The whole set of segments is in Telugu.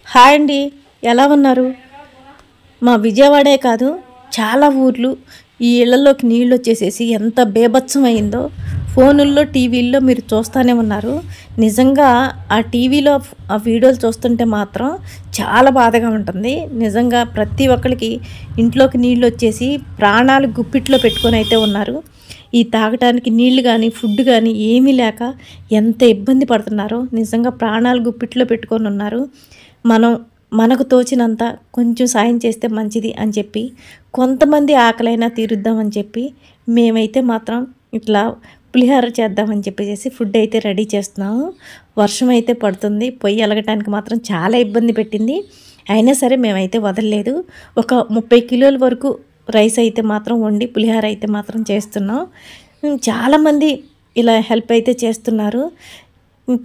హాయ్ అండి, ఎలా ఉన్నారు? మా విజయవాడే కాదు, చాలా ఊర్లు ఈ ఇళ్లలోకి నీళ్ళు వచ్చేసేసి ఎంత బేభత్సం అయిందో ఫోనుల్లో టీవీల్లో మీరు చూస్తూనే ఉన్నారు. నిజంగా ఆ టీవీలో ఆ వీడియోలు చూస్తుంటే మాత్రం చాలా బాధగా ఉంటుంది. నిజంగా ప్రతి ఒక్కరికి ఇంట్లోకి నీళ్ళు వచ్చేసి ప్రాణాలు గుప్పిట్లో పెట్టుకొని అయితే ఉన్నారు. ఈ తాగటానికి నీళ్లు కానీ ఫుడ్ కానీ ఏమీ లేక ఎంత ఇబ్బంది పడుతున్నారో నిజంగా ప్రాణాలు గుప్పిట్లో పెట్టుకొని ఉన్నారు. మనం మనకు తోచినంత కొంచెం సాయం చేస్తే మంచిది అని చెప్పి కొంతమంది ఆకలైనా తీరుద్దామని చెప్పి మేమైతే మాత్రం ఇట్లా పులిహోర చేద్దామని చెప్పేసి ఫుడ్ అయితే రెడీ చేస్తున్నాము. వర్షం అయితే పడుతుంది, పొయ్యి ఎలగటానికి మాత్రం చాలా ఇబ్బంది పెట్టింది. అయినా సరే మేమైతే వదలలేదు. ఒక 30 కిలోల వరకు రైస్ అయితే మాత్రం వండి పులిహోర అయితే మాత్రం చేస్తున్నాం. చాలామంది ఇలా హెల్ప్ అయితే చేస్తున్నారు.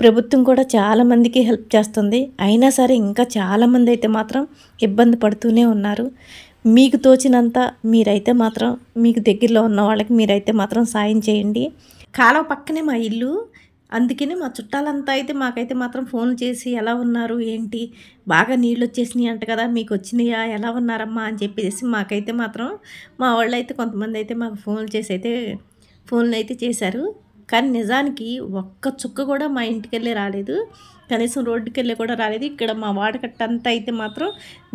ప్రభుత్వం కూడా చాలామందికి హెల్ప్ చేస్తుంది. అయినా సరే ఇంకా చాలామంది అయితే మాత్రం ఇబ్బంది పడుతూనే ఉన్నారు. మీకు తోచినంత మీరైతే మాత్రం మీకు దగ్గరలో ఉన్న వాళ్ళకి మీరైతే మాత్రం సాయం చేయండి. కాలువ పక్కనే మా ఇల్లు, అందుకని మా చుట్టాలంతా అయితే మాకైతే మాత్రం ఫోన్ చేసి ఎలా ఉన్నారు ఏంటి, బాగా నీళ్ళు వచ్చేసినాయి అంట కదా, మీకు వచ్చినాయా, ఎలా ఉన్నారమ్మా అని చెప్పేసి మాకైతే మాత్రం మా వాళ్ళు అయితే కొంతమంది అయితే మాకు ఫోన్లు అయితే చేశారు. కానీ నిజానికి ఒక్క చుక్క కూడా మా ఇంటికెళ్ళి రాలేదు, కనీసం రోడ్డుకెళ్ళి కూడా రాలేదు. ఇక్కడ మా వాడకట్టంతా అయితే మాత్రం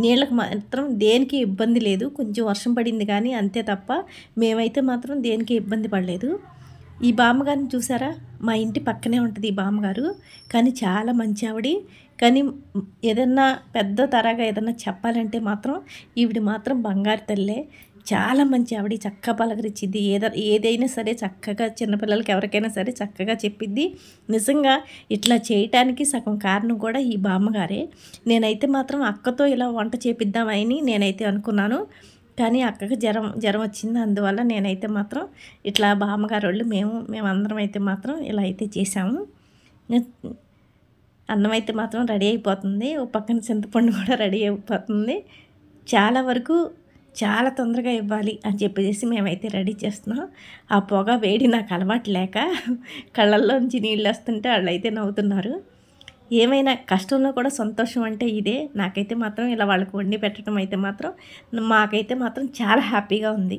నీళ్ళకి మాత్రం దేనికి ఇబ్బంది లేదు. కొంచెం వర్షం పడింది కానీ అంతే తప్ప మేమైతే మాత్రం దేనికి ఇబ్బంది పడలేదు. ఈ బామ్మగారిని చూసారా, మా ఇంటి పక్కనే ఉంటుంది ఈ బామ్మగారు. కానీ చాలా మంచి ఆవిడ. కానీ ఏదన్నా పెద్ద తరగా ఏదన్నా చెప్పాలంటే మాత్రం ఈవిడ మాత్రం బంగారు తల్లే. చాలా మంచి ఆవిడ, చక్కగా పలకరించిద్ది. ఏదైనా సరే చక్కగా చిన్నపిల్లలకి ఎవరికైనా సరే చక్కగా చెప్పిద్ది. నిజంగా ఇట్లా చేయటానికి సగం కారణం కూడా ఈ బామ్మగారే. నేనైతే మాత్రం అక్కతో ఇలా వంట చేపిద్దామని నేనైతే అనుకున్నాను. కానీ అక్కకి జ్వరం వచ్చింది. అందువల్ల నేనైతే మాత్రం ఇట్లా బామ్మగారు వాళ్ళు మేమందరం అయితే మాత్రం ఇలా అయితే చేసాము. అన్నం అయితే మాత్రం రెడీ అయిపోతుంది, ఓ పక్కన చింతపండు కూడా రెడీ అయిపోతుంది. చాలా వరకు చాలా తొందరగా ఇవ్వాలి అని చెప్పేసి మేమైతే రెడీ చేస్తున్నాం. ఆ పొగ వేడి నాకు అలవాటు లేక కళ్ళల్లోంచి నీళ్ళు వస్తుంటే వాళ్ళు అయితే నవ్వుతున్నారు. ఏమైనా కష్టంలో కూడా సంతోషం అంటే ఇదే. నాకైతే మాత్రం ఇలా వాళ్ళకి వండి పెట్టడం అయితే మాత్రం మాకైతే మాత్రం చాలా హ్యాపీగా ఉంది.